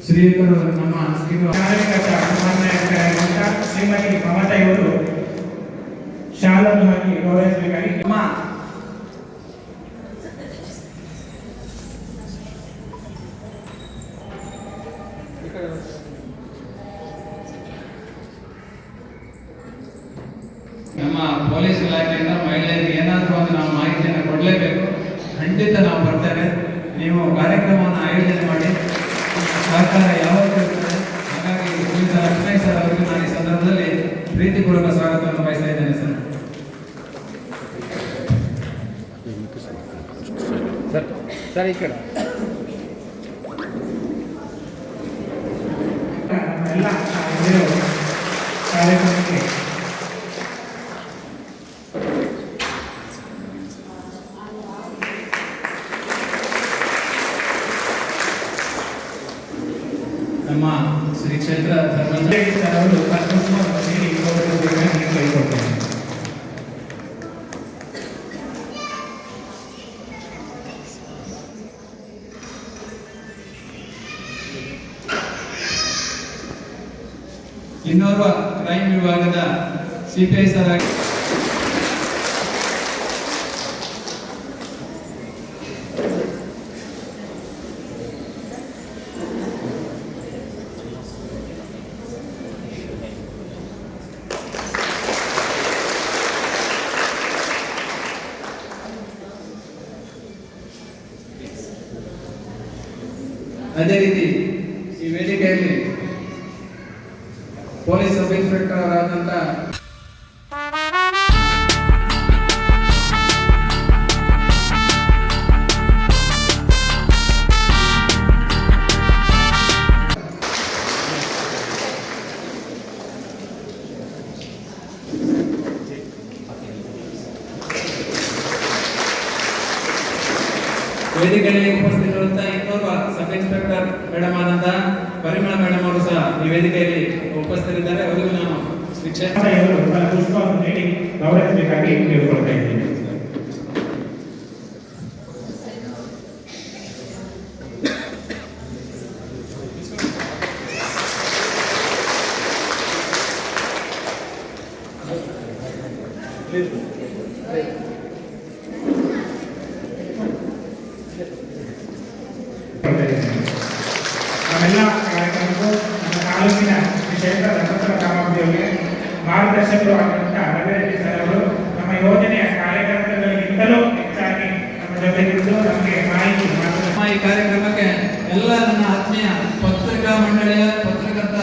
ಶ್ರೀಗಳು ನಮ್ಮ ಕಾರ್ಯಕರ್ತ ಸಮನ್ವಯಕರಾಗಿರುವಂಥ ಶ್ರೀಮತಿ ಮಮತಾ ಇವರು ಶಾಲನ್ನು ಹಾಕಿ ಗೌರವಿಸಬೇಕಾಗಿ ನಮ್ಮ ಪೊಲೀಸ್ ಇಲಾಖೆಯಿಂದ ಮಹಿಳೆಯರಿಗೆ ಏನಾದರೂ ಒಂದು ನಾವು ಮಾಹಿತಿಯನ್ನು ಕೊಡಲೇಬೇಕು. ಖಂಡಿತ ನಾವು ಬರ್ತೇವೆ. ನೀವು ಕಾರ್ಯಕ್ರಮವನ್ನು ಆಯೋಜನೆ ಮಾಡಿ ಸಹಕಾರ ಯಾವತ್ತೂ ಇರ್ತದೆ. ಹಾಗಾಗಿ ಶ್ರೀಯುತ ಲಕ್ಷ್ಮಣ್ ಸರ್ ಅವರಿಗೆ ನಾನು ಈ ಸಂದರ್ಭದಲ್ಲಿ ಪ್ರೀತಿಪೂರ್ವಕ ಸ್ವಾಗತವನ್ನು ಬಯಸ್ತಾ ಇದ್ದೇನೆ ಸರ್ ಈ ಕಡೆ ಎಲ್ಲ ಕಾರ್ಯಕ್ರಮಕ್ಕೆ ನಮ್ಮ ಶ್ರೀ ಕ್ಷೇತ್ರ ಧರ್ಮಸ್ಥಳ ಅವರು ಕೈಗೊಳ್ತಾರೆ. ಇನ್ನೋರ್ವ ಕ್ರೈಮ್ ವಿಭಾಗದ ಸಿಪಿಐ ಸರ್ ಅದೇ ರೀತಿ ಈ ವೇದಿಕೆಯಲ್ಲಿ ಪೊಲೀಸ್ ಸಬ್ ಇನ್ಸ್ಪೆಕ್ಟರ್ ಅವರಾದಂಥ ವೇದಿಕೆಯಲ್ಲಿ ಉಪಸ್ಥಿತರಿರುವಂತಹ ಇನ್ನೋರ್ವ ಸಬ್ ಇನ್ಸ್ಪೆಕ್ಟರ್ ಮೇಡಮ್ ಆದಂತಹ ಪರಿಮಳ ಮೇಡಮ್ ಅವರು ಸಹ ಈ ವೇದಿಕೆಯಲ್ಲಿ ಉಪಸ್ಥಿತರಿದ್ದಾರೆ. ಅವರಿಗೂ ನಾನು ಶಿಕ್ಷಣ ಪುಷ್ಪವನ್ನು ನೀಡಿ ಗೌರವಿಸಬೇಕಾಗಿ ಕೇಳಿಕೊಳ್ತಾ ಇದ್ದೀನಿ. ನಮ್ಮೆಲ್ಲ ಕಾರ್ಯಕ್ರಮಕ್ಕೂ ನಮ್ಮ ತಾಲೂಕಿನ ಕ್ಷೇತ್ರ ಧರ್ಮಸ್ಥಳ ಗ್ರಾಮಾಭಿವೃದ್ಧಿಗೆ ಮಾರ್ಗದರ್ಶಕರು ಆಗಿರುವಂತಹ ರವಿರೆಡ್ಡಿ ಸರ್ ಅವರು ನಮ್ಮ ಯೋಜನೆಯ ಕಾರ್ಯಕರ್ತಗಳಿಗಿಂತಲೂ ಹೆಚ್ಚಾಗಿ ನಮ್ಮ ಜೊತೆಗಿದ್ದು ನಮಗೆ ಮಾಹಿತಿ ಈ ಕಾರ್ಯಕ್ರಮಕ್ಕೆ ಎಲ್ಲ ನನ್ನ ಆತ್ಮೀಯ ಪತ್ರಿಕಾ ಮಂಡಳಿಯ ಪತ್ರಕರ್ತ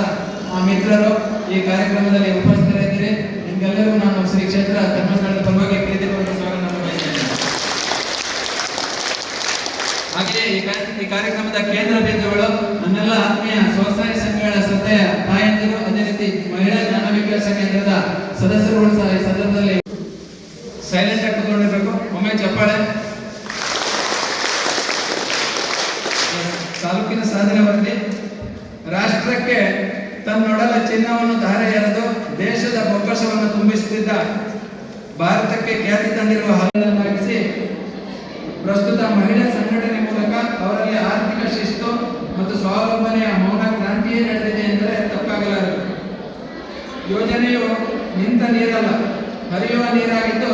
ಮಿತ್ರರು ಈ ಕಾರ್ಯಕ್ರಮದಲ್ಲಿ ಉಪಸ್ಥಿತರಿದ್ದೀರಿ. ನಿಮ್ಗೆಲ್ಲರಿಗೂ ನಾನು ಶ್ರೀ ಕ್ಷೇತ್ರ ಧರ್ಮಸ್ಥಳದ ಪರವಾಗಿ ಪ್ರೀತಿಪೂರ್ವಕ ಸ್ವಾಗತವನ್ನು ಬಯಸುತ್ತೇನೆ. ಹಾಗೆಯೇ ಈ ಕಾರ್ಯಕ್ರಮದ ಕೇಂದ್ರ ಬಿಂದುಗಳು ನನ್ನೆಲ್ಲ ಆತ್ಮೀಯ ಸ್ವಸಹಾಯ ಸಂಘಗಳ ಸದಸ್ಯ ತಾಯಂದಿರು, ಅದೇ ರೀತಿ ಮಹಿಳಾ ಜ್ಞಾನ ವಿಕಾಸ ಕೇಂದ್ರದ ಸದಸ್ಯರುಗಳು ಸಹ ಈ ಸಂದರ್ಭದಲ್ಲಿ ಸೈಲೆಂಟ್ ಆಗಿ ಕೂತ್ಕೊಂಡಿರ್ಬೇಕು. ಒಮ್ಮೆ ಚಪ್ಪಾಳೆ. ತಾಲೂಕಿನ ಸಾಧನೆ ವರದಿ. ರಾಷ್ಟ್ರಕ್ಕೆ ತನ್ನೊಡಲ ಚಿನ್ನವನ್ನು ಧಾರೆ ಎರೆದು ದೇಶದ ಬೊಕ್ಕಸವನ್ನು ತುಂಬಿಸುತ್ತಿದ್ದ ಭಾರತಕ್ಕೆ ಖ್ಯಾತಿ ತಂದಿರುವ ಹಾಲನ್ನಾಗಿಸಿ ಪ್ರಸ್ತುತ ಮಹಿಳಾ ಸಂಘಟನೆ ಮೂಲಕ ಅವರಲ್ಲಿ ಆರ್ಥಿಕ ಶಿಸ್ತು ಮತ್ತು ಸ್ವಾವಲಂಬನೆಯ ಮೌನ ಕ್ರಾಂತಿಯೇ ನಡೆದಿದೆ ಎಂದರೆ ತಪ್ಪಾಗಲಾರದು. ಯೋಜನೆಯು ನಿಂತ ನೀರಲ್ಲ, ಹರಿಯುವ ನೀರಾಗಿದ್ದು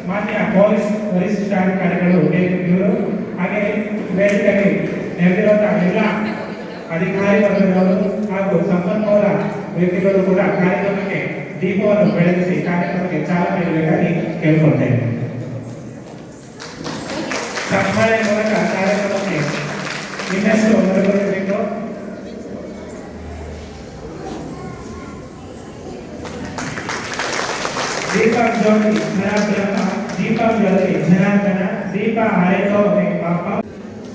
ಮಾನ್ಯ ಪೊಲೀಸ್ ವರಿಷ್ಠಾಧಿಕಾರಿಗಳು ಇವರು ಹಾಗೆ ವೇದಿಕೆಯಲ್ಲಿ ನೆರೆದಿರುವಂತಹ ಎಲ್ಲ ಅಧಿಕಾರಿ ವರ್ಗದವರು ಹಾಗೂ ಸಂಪನ್ಮೂಲ ವ್ಯಕ್ತಿಗಳು ಕೂಡ ಕಾರ್ಯಕ್ರಮಕ್ಕೆ ದೀಪವನ್ನು ಬೆಳಗಿಸಿ ಕಾರ್ಯಕ್ರಮಕ್ಕೆ ಚಾಲನೆ ನೀಡಬೇಕಾಗಿ ಕೇಳಿಕೊಳ್ತೇವೆ. ಸನ್ಮಾನ ಮೂಲಕ ಕಾರ್ಯಕ್ರಮಕ್ಕೆ ಇನ್ನಷ್ಟು ಹೊರಗೊಳ್ಳಬೇಕು. ದೀಪ ಜ್ಯೋತಿ ಜನಾರ್ದನ ದೀಪ ಹಳೆಯೋ ಪಾಪ.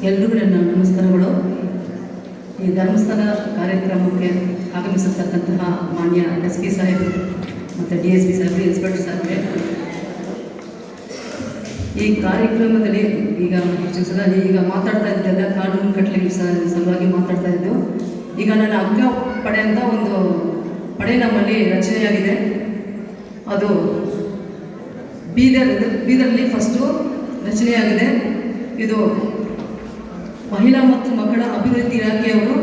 ಎಲ್ರಿಗೂ ನನ್ನ ನಮಸ್ಕಾರಗಳು. ಈ ಧರ್ಮಸ್ಥಳ ಕಾರ್ಯಕ್ರಮಕ್ಕೆ ಆಗಮಿಸತಕ್ಕಂತಹ ಮಾನ್ಯ SP ಸಾಹೇಬರು ಮತ್ತು DSP ಸಾಹೇಬರು, ಇನ್ಸ್ಪೆಕ್ಟರ್ ಸಾಹೇಬ್ರೆ, ಈ ಕಾರ್ಯಕ್ರಮದಲ್ಲಿ ಈಗ ಮಾತಾಡ್ತಾ ಇದ್ದೆಲ್ಲ ಕಾನೂನು ಕಟ್ಟಲೆಗಳ ಸಲುವಾಗಿ ಮಾತಾಡ್ತಾ ಇದ್ದು. ಈಗ ನನ್ನ ಅಕ್ಕ ಪಡೆ ಅಂತ ಒಂದು ಪಡೆ ನಮ್ಮಲ್ಲಿ ರಚನೆಯಾಗಿದೆ. ಅದು ಬೀದರಲ್ಲಿ ಫಸ್ಟು ರಚನೆಯಾಗಿದೆ. ಇದು ಮಹಿಳಾ ಮತ್ತು ಮಕ್ಕಳ ಅಭಿವೃದ್ಧಿ ಇಲಾಖೆಯವರು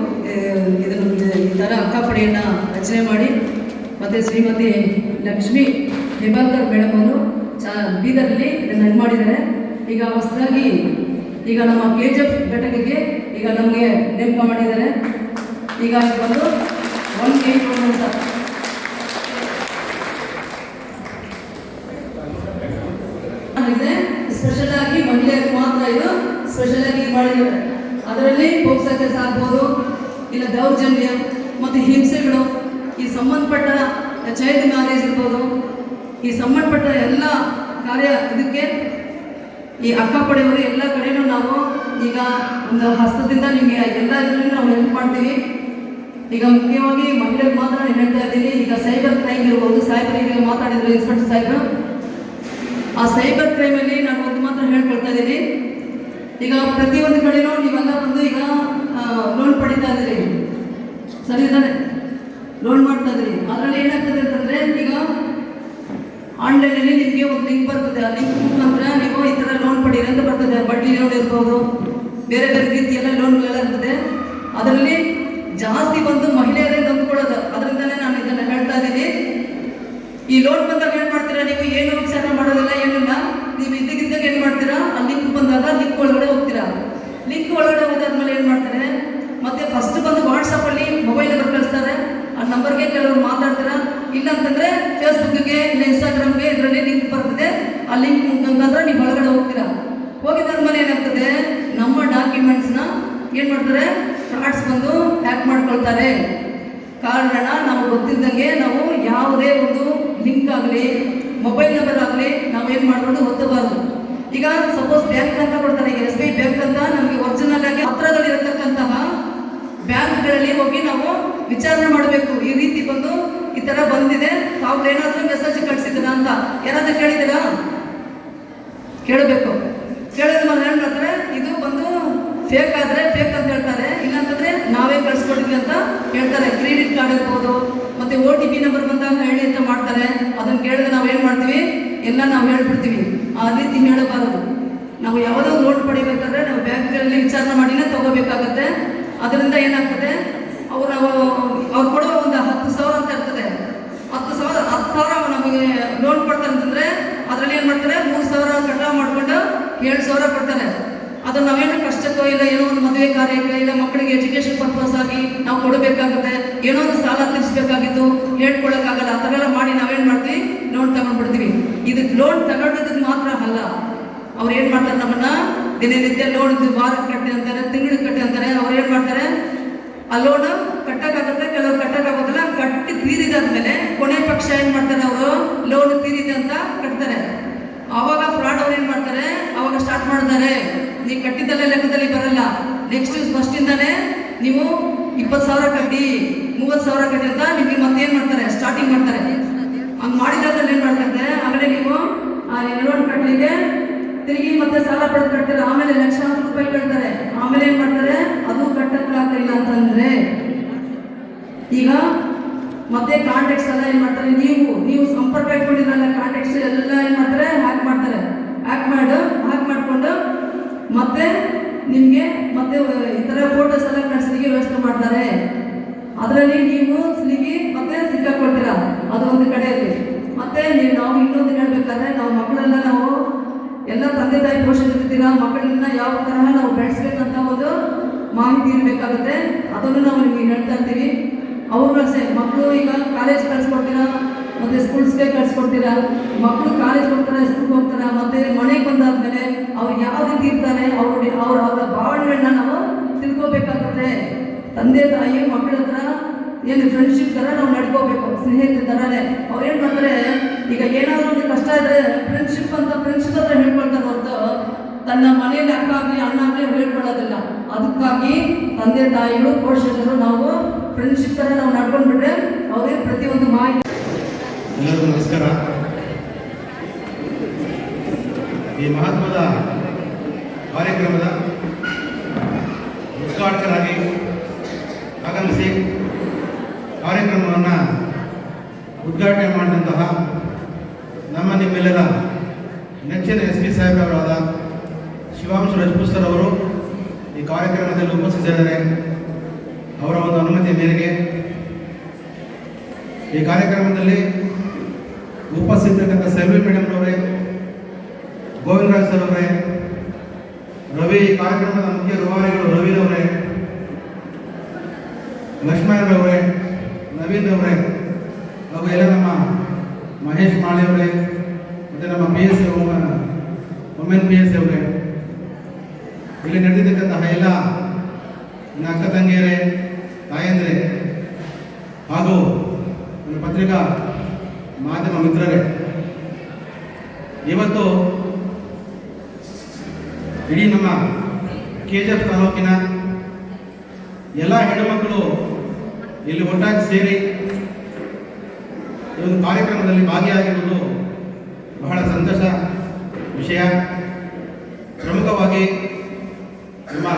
ಇದನ್ನು ಈ ಥರ ಅಕ್ಕಪಡೆಯನ್ನು ರಚನೆ ಮಾಡಿ ಮತ್ತು ಶ್ರೀಮತಿ ಲಕ್ಷ್ಮೀ ಹೆಬ್ಬಾಳ್ಕರ್ ಮೇಡಮ್ ಅವರು ಬೀದರಲ್ಲಿ ಇದನ್ನು ಇದು ಮಾಡಿದ್ದಾರೆ. ಈಗ ಹೊಸದಾಗಿ ಈಗ ನಮ್ಮ KGF ಘಟಕಕ್ಕೆ ಈಗ ನಮಗೆ ನೇಮಕ ಮಾಡಿದ್ದಾರೆ. ಈಗ ಬಂದು 181 ಅಂತ ಇದೆ. ಸ್ಪೆಷಲ್ ಆಗಿ ಮಹಿಳೆಯರಿಗೆ ಮಾತ್ರ ಇದು ಸ್ಪೆಷಲ್ ಆಗಿ ಮಾಡಿದ್ದಾರೆ. ಅದರಲ್ಲಿ ಪೋಕ್ಸೋ ಕೇಸ್ ಆಗ್ಬೋದು, ಇಲ್ಲ ದೌರ್ಜನ್ಯ ಮತ್ತು ಹಿಂಸೆಗಳು, ಈ ಸಂಬಂಧಪಟ್ಟ ಚೈಲ್ಡ್ ಮ್ಯಾರೇಜ್ ಇರ್ಬೋದು, ಈ ಸಂಬಂಧಪಟ್ಟ ಎಲ್ಲ ಕಾರ್ಯ ಇದಕ್ಕೆ ಈ ಅಕ್ಕಪಡೆಯವರು ಎಲ್ಲ ಕಡೆಯೂ ನಾವು ಈಗ ಒಂದು ಹಸ್ತದಿಂದ ನಿಮಗೆ ಎಲ್ಲ ಇದರಲ್ಲಿ ನಾವು ಹೆಲ್ಪ್ ಮಾಡ್ತೀವಿ. ಈಗ ಮುಖ್ಯವಾಗಿ ಮಹಿಳೆಯರಿಗೆ ಮಾತ್ರ ನಾನು ಹೇಳ್ತಾ ಇದ್ದೀನಿ. ಈಗ ಸೈಬರ್ ಕ್ರೈಮ್ ಇರ್ಬೋದು, ಸೈಬರ್ ಈಗ ಮಾತಾಡಿದ್ರು ಇನ್ಸ್ಪೆಕ್ಟರ್ ಸಾಹೇಬರು, ಆ ಸೈಬರ್ ಕ್ರೈಮಲ್ಲಿ ನಾನು ಒಂದು ಮಾತ್ರ ಹೇಳ್ಕೊಳ್ತಾ ಇದ್ದೀನಿ. ಈಗ ಪ್ರತಿಯೊಂದು ಕಡೆನೂ ನೀವೆಲ್ಲ ಬಂದು ಈಗ ಲೋನ್ ಪಡಿತಾ ಇದ್ದೀರಿ, ಸರಿ ಇದ್ದಾನೆ, ಲೋನ್ ಮಾಡ್ತಾ ಇದ್ದೀರಿ. ಅದರಲ್ಲಿ ಏನಾಗ್ತದೆ ಅಂತಂದರೆ ಈಗ ಆನ್ಲೈನಲ್ಲಿ ನಿಮಗೆ ಒಂದು ಲಿಂಕ್ ಬರ್ತದೆ. ಆ ಲಿಂಕ್ ಮುಖಾಂತರ ನೀವು ಈ ಥರ ಲೋನ್ ಪಡೀರಿ ಅಂತ ಬರ್ತದೆ. ಬಡ್ಡಿ ಲೋನ್ ಇರ್ಬೋದು, ಬೇರೆ ಬೇರೆ ರೀತಿಯೆಲ್ಲ ಲೋನ್ಗಳೆಲ್ಲ ಇರ್ತದೆ. ಅದರಲ್ಲಿ ಜಾಸ್ತಿ ಬಂದು ಮಹಿಳೆಯರೇ ನಂಬ್ಕೊಳ್ಳೋದು. ಅದರಿಂದಲೇ ನಾನು ಇದನ್ನು ಹೇಳ್ತಾ ಇದ್ದೀನಿ. ಈ ಲೋನ್ ಬಂದಾಗ ಏನು ಮಾಡ್ತೀರಾ ನೀವು? ಏನು ವಿಚಾರ ಮಾಡೋದಿಲ್ಲ, ಏನಿಲ್ಲ. ನೀವು ಇದ್ದಕ್ಕಿದ್ದಾಗ ಏನು ಮಾಡ್ತೀರಾ? ಆ ಲಿಂಕ್ ಬಂದಾಗ ಲಿಂಕ್ ಒಳಗಡೆ ಹೋಗ್ತೀರಾ. ಲಿಂಕ್ ಒಳಗಡೆ ಹೋದಾದ್ಮೇಲೆ ಏನು ಮಾಡ್ತಾರೆ, ಮತ್ತೆ ಫಸ್ಟ್ ಬಂದು ವಾಟ್ಸಪ್ಪಲ್ಲಿ ಮೊಬೈಲ್ ನಂಬರ್ ಕಳಿಸ್ತಾರೆ. ಆ ನಂಬರ್ಗೆ ಕೆಲವರು ಮಾತಾಡ್ತೀರಾ. ಇಲ್ಲ ಅಂತಂದರೆ ಫೇಸ್ಬುಕ್ಗೆ ಇಲ್ಲ ಇನ್ಸ್ಟಾಗ್ರಾಮ್ಗೆ ಇದರಲ್ಲಿ ಲಿಂಕ್ ಬರ್ತದೆ. ಆ ಲಿಂಕ್ ಮುಖಾಂತರ ನೀವು ಒಳಗಡೆ ಹೋಗ್ತೀರಾ. ಹೋಗಿದ್ದಾದ್ಮೇಲೆ ಏನಾಗ್ತದೆ, ನಮ್ಮ ಡಾಕ್ಯುಮೆಂಟ್ಸ್ನ ಏನು ಮಾಡ್ತಾರೆ, ಫ್ರಾಡ್ಸ್ ಬಂದು ಹ್ಯಾಕ್ ಮಾಡ್ಕೊಳ್ತಾರೆ. ಕಾರಣ ನಾವು ಗೊತ್ತಿದ್ದಂಗೆ ನಾವು ಯಾವುದೇ ಒಂದು ಲಿಂಕ್ ಆಗಲಿ ಮೊಬೈಲ್ ನಂಬರ್ ಆಗಲಿ ನಾವೇನು ಮಾಡ್ಕೊಂಡು ಒತ್ತಬಾರ್ದು. ಈಗ ಸಪೋಸ್ ಬ್ಯಾಂಕ್ ಅಂತ ಕೊಡ್ತಾರೆ, ಈಗ SBI ಬ್ಯಾಂಕ್ ಅಂತ ನಮಗೆ ಒರಿಜಿನಲ್ ಆಗಿ ಹತ್ರದಲ್ಲಿರತಕ್ಕಂತಹ ಬ್ಯಾಂಕ್ಗಳಲ್ಲಿ ಹೋಗಿ ನಾವು ವಿಚಾರಣೆ ಮಾಡಬೇಕು. ಈ ರೀತಿ ಬಂದು ಈ ಥರ ಬಂದಿದೆ, ತಾವು ಏನಾದರೂ ಮೆಸೇಜ್ ಕಳಿಸಿದ್ದೀರಾ ಅಂತ ಯಾರಾದ್ರೂ ಕೇಳಿದ್ದೀರಾ? ಕೇಳಬೇಕು. ಕೇಳಿದ ಮೇಲೆ ಏನು ಮಾಡ್ತಾರೆ, ಇದು ಬಂದು ಫೇಕ್ ಆದರೆ ಫೇಕ್ ಅಂತ ಹೇಳ್ತಾರೆ, ಇಲ್ಲಾಂತಂದರೆ ನಾವೇ ಕಳಿಸ್ಕೊಟ್ಟಿದ್ವಿ ಅಂತ ಹೇಳ್ತಾರೆ. ಕ್ರೆಡಿಟ್ ಕಾರ್ಡ್ ಇರ್ಬೋದು, ಮತ್ತು OTP ನಂಬರ್ ಬಂದಾಗ ಹೇಳಿ ಅಂತ ಮಾಡ್ತಾರೆ. ಅದನ್ನು ಕೇಳಿದ್ರೆ ನಾವು ಏನು ಮಾಡ್ತೀವಿ, ಎಲ್ಲ ನಾವು ಹೇಳ್ಬಿಡ್ತೀವಿ. ಆ ರೀತಿ ಹೇಳಬಾರದು. ನಾವು ಯಾವುದೋ ಲೋನ್ ಪಡಿಬೇಕಾದ್ರೆ ನಾವು ಬ್ಯಾಂಕ್ಗಳಲ್ಲಿ ವಿಚಾರಣೆ ಮಾಡಿನೇ ತಗೋಬೇಕಾಗತ್ತೆ. ಅದರಿಂದ ಏನಾಗ್ತದೆ, ಅವ್ರು ಕೊಡೋ ಒಂದು 10,000 ಅಂತ ಇರ್ತದೆ. 10,000 ನಮಗೆ ಲೋನ್ ಕೊಡ್ತಾರೆ ಅಂತಂದರೆ ಅದರಲ್ಲಿ ಏನು ಮಾಡ್ತಾರೆ, 3,000 ಕಟಾವು ಮಾಡಿಕೊಂಡು 7,000 ಕೊಡ್ತಾರೆ. ಅದನ್ನು ನಾವೇನೋ ಕಷ್ಟಕ್ಕೋ ಇಲ್ಲ ಏನೋ ಒಂದು ಮದುವೆ ಕಾರ್ಯಕ್ಕೆ ಇಲ್ಲ ಮಕ್ಕಳಿಗೆ ಎಜುಕೇಷನ್ ಪರ್ಪಸ್ ಆಗಿ ನಾವು ಕೊಡಬೇಕಾಗುತ್ತೆ. ಏನೋ ಒಂದು ಸಾಲ ತೀರಿಸಬೇಕಾಗಿತ್ತು, ಹೇಳ್ಕೊಳಕ್ಕಾಗಲ್ಲ. ಆ ಥರ ಎಲ್ಲ ಮಾಡಿ ನಾವೇನು ಮಾಡ್ತೀವಿ, ಲೋನ್ ತಗೊಂಡ್ಬಿಡ್ತೀವಿ. ಇದಕ್ಕೆ ಲೋನ್ ತಗೊಂಡಿದ್ದಕ್ಕೆ ಮಾತ್ರ ಅಲ್ಲ, ಅವ್ರು ಏನು ಮಾಡ್ತಾರೆ, ನಮ್ಮನ್ನ ದಿನನಿತ್ಯ ಲೋನ್ ವಾರಕ್ಕೆ ಕಟ್ಟಿ ಅಂತಾರೆ, ತಿಂಗಳಿಗೆ ಕಟ್ಟಿ ಅಂತಾರೆ. ಅವ್ರು ಏನು ಮಾಡ್ತಾರೆ, ಆ ಲೋನ್ ಕಟ್ಟಕ್ಕಾಗುತ್ತೆ, ಕೆಲವರು ಕಟ್ಟಕ್ಕಾಗೋದಿಲ್ಲ. ಕಟ್ಟಿ ತೀರಿದಾದ್ಮೇಲೆ ಕೊನೆ ಪಕ್ಷ ಏನು ಮಾಡ್ತಾರೆ, ಅವರು ಲೋನ್ ತೀರಿದೆ ಅಂತ ಕಟ್ತಾರೆ. ಆವಾಗ ಫ್ರಾಡ್ ಅವ್ರು ಏನು ಮಾಡ್ತಾರೆ, ಆವಾಗ ಸ್ಟಾರ್ಟ್ ಮಾಡ್ತಾರೆ, ನೀವು ಕಟ್ಟಿದ್ದಲ್ಲೇ ಲೆಕ್ಕದಲ್ಲಿ ಬರಲ್ಲ, ನೆಕ್ಸ್ಟ್ ಫಸ್ಟಿಂದಾನೇ ನೀವು 20,000 ಕಟ್ಟಿ 30,000 ಕಟ್ಟಿ ಅಂತ ನಿಮಗೆ ಮತ್ತೆ ಏನು ಮಾಡ್ತಾರೆ, ಸ್ಟಾರ್ಟಿಂಗ್ ಮಾಡ್ತಾರೆ. ಹಂಗೆ ಮಾಡಿದಾದ್ಮೇಲೆ ಏನು ಮಾಡ್ತಾರೆ, ಆಗಲೇ ನೀವು ಲೋನ್ ಕಟ್ಟಲಿಕ್ಕೆ ತಿರುಗಿ ಮತ್ತೆ ಸಾಲ ಪಡೆದು ಕಟ್ತಾರೆ. ಆಮೇಲೆ ಲಕ್ಷಾಂತರ ರೂಪಾಯಿ ಕಟ್ತಾರೆ. ಆಮೇಲೆ ಏನು ಮಾಡ್ತಾರೆ, ಅದು ಕಟ್ಟಕ್ಕಾಗಲಿಲ್ಲ ಅಂತಂದರೆ ಈಗ ಮತ್ತೆ ಕಾಂಟ್ಯಾಕ್ಟ್ಸ್ ಎಲ್ಲ ಏನು ಮಾಡ್ತಾರೆ, ನೀವು ಸಂಪರ್ಕ ಇಟ್ಕೊಂಡಿದ್ರಲ್ಲ ಕಾಂಟ್ಯಾಕ್ಟ್ಸ್ ಎಲ್ಲ ಏನು ಮಾಡ್ತಾರೆ, ಹ್ಯಾಕ್ ಮಾಡ್ತಾರೆ. ಹ್ಯಾಕ್ ಮಾಡಿಕೊಂಡು ಮತ್ತೆ ನಿಮಗೆ ಮತ್ತೆ ಈ ಥರ ಫೋಟೋಸ್ ಎಲ್ಲ ಕಳಿಸ್ಲಿಕ್ಕೆ ವ್ಯವಸ್ಥೆ ಮಾಡ್ತಾರೆ. ಅದರಲ್ಲಿ ನೀವು ಮತ್ತೆ ಸಿಕ್ಕಾಕೊಳ್ತೀರಾ. ಅದು ಒಂದು ಕಡೆಯಲ್ಲಿ ಮತ್ತೆ ನಾವು ಇನ್ನೊಂದು ಹೇಳ್ಬೇಕಾದ್ರೆ, ನಾವು ಮಕ್ಕಳೆಲ್ಲ ನಾವು ಎಲ್ಲ ತಂದೆ ತಾಯಿ ಪೋಷಕರಿರ್ತೀರಾ, ಮಕ್ಕಳನ್ನ ಯಾವ ತರಹ ನಾವು ಬೆಳೆಸ್ಬೇಕಂತ ಒಂದು ಮಾಹಿತಿ ಇರಬೇಕಾಗುತ್ತೆ. ಅದನ್ನು ನಾವು ನಿಮಗೆ ಹೇಳ್ತಾ ಇರ್ತೀವಿ. ಅವ್ರನ್ನ ಮಕ್ಕಳು ಈಗ ಕಾಲೇಜ್ ಕಳಿಸ್ಕೊಡ್ತೀರಾ, ಮತ್ತು ಸ್ಕೂಲ್ಸ್ಗೆ ಕಳಿಸ್ಕೊಡ್ತೀರಾ. ಮಕ್ಕಳು ಕಾಲೇಜ್ ಹೋಗ್ತಾರೆ, ಸ್ಕೂಲ್ಗೆ ಹೋಗ್ತಾರೆ, ಮತ್ತು ಮನೆಗೆ ಬಂದಾದ್ಮೇಲೆ ಅವ್ರು ಯಾವ ರೀತಿ ಇರ್ತಾರೆ, ಅವರ ಭಾವನೆಗಳನ್ನ ನಾವು ತಿಳ್ಕೊಬೇಕಾಗುತ್ತೆ. ತಂದೆ ತಾಯಿ ಮಕ್ಕಳ ಹತ್ರ ಏನು ಫ್ರೆಂಡ್ಶಿಪ್ ಥರ ನಾವು ನಡ್ಕೋಬೇಕು, ಸ್ನೇಹಿತರ ಥರನೇ. ಅವ್ರು ಏನು ಮಾಡ್ತಾರೆ, ಈಗ ಏನಾದರೂ ಒಂದು ಕಷ್ಟ ಇದ್ದರೆ ಫ್ರೆಂಡ್ಶಿಪ್ ಹತ್ರ ಹೇಳ್ಕೊಳ್ತಾರೆ ಹೊರತು ತನ್ನ ಮನೆಯಲ್ಲಿ ಅಕ್ಕ ಆಗಲಿ ಅಣ್ಣ ಆಗಲಿ ಹೇಳ್ಕೊಳ್ಳೋದಿಲ್ಲ. ಅದಕ್ಕಾಗಿ ತಂದೆ ತಾಯಿಗಳು ಪೋಷಕರು ನಾವು ಫ್ರೆಂಡ್ಶಿಪ್ ಥರ ನಾವು ನಡ್ಕೊಂಡ್ಬಿಟ್ರೆ ಅವ್ರಿಗೆ ಪ್ರತಿಯೊಂದು ಮಾಹಿತಿ. ಎಲ್ಲರಿಗೂ ನಮಸ್ಕಾರ. ಈ ಮಹತ್ವದ ಕಾರ್ಯಕ್ರಮದ ಉದ್ಘಾಟಕರಾಗಿ ಆಗಮಿಸಿ ಕಾರ್ಯಕ್ರಮವನ್ನು ಉದ್ಘಾಟನೆ ಮಾಡಿದಂತಹ ನಿಮ್ಮೆಲ್ಲರ ನೆಚ್ಚಿನ SP ಸಾಹೇಬರಾದ ಶಿವಾಂಶು ರಜಪೂತ್ ಸರ್ ಅವರು, ಈ ಕಾರ್ಯಕ್ರಮದಲ್ಲಿ ಉಪಸ್ಥಿತರಿದ್ದಾರೆ. ಅವರ ಒಂದು ಅನುಮತಿ ಮೇರೆಗೆ ಈ ಕಾರ್ಯಕ್ರಮದಲ್ಲಿ ಉಪಸ್ಥಿತರಿರ್ತಕ್ಕಂಥ ಸೆಲ್ವಿ ಮೇಡಮ್ ಅವರೇ, ಗೋವಿಂದರಾಜ್ ಸರ್ ಅವರೇ, ರವಿ, ಈ ಕಾರ್ಯಕ್ರಮದ ಮುಖ್ಯ ರೂವಾರಿಗಳು ರವಿರವರೇ, ಲಕ್ಷ್ಮಣರವರೇ, ನವೀನ್ ಅವರೇ, ಹಾಗೂ ಎಲ್ಲ ನಮ್ಮ ಮಹೇಶ್ ಮಾಳಿ ಅವರೇ, ಮತ್ತು ನಮ್ಮ PSC ವುಮೆನ್ PSC ಅವರೇ, ಇಲ್ಲಿ ನಡೆದಿರ್ತಕ್ಕಂತಹ ಎಲ್ಲ ನನ್ನ ಅಕ್ಕ ತಂಗಿಯರೇ, ತಾಯಂದಿರೇ, ಹಾಗೂ ನನ್ನ ಪತ್ರಿಕಾ ಮಾಧ್ಯಮ ಮಿತ್ರರೇ, ಇವತ್ತು ಇಡೀ ನಮ್ಮ KGF ತಾಲೂಕಿನ ಎಲ್ಲ ಹೆಣ್ಣುಮಕ್ಕಳು ಇಲ್ಲಿ ಒಟ್ಟಾಗಿ ಸೇರಿ ಈ ಒಂದು ಕಾರ್ಯಕ್ರಮದಲ್ಲಿ ಭಾಗಿಯಾಗಿರುವುದು ಬಹಳ ಸಂತೋಷ ವಿಷಯ. ಪ್ರಮುಖವಾಗಿ ನಮ್ಮ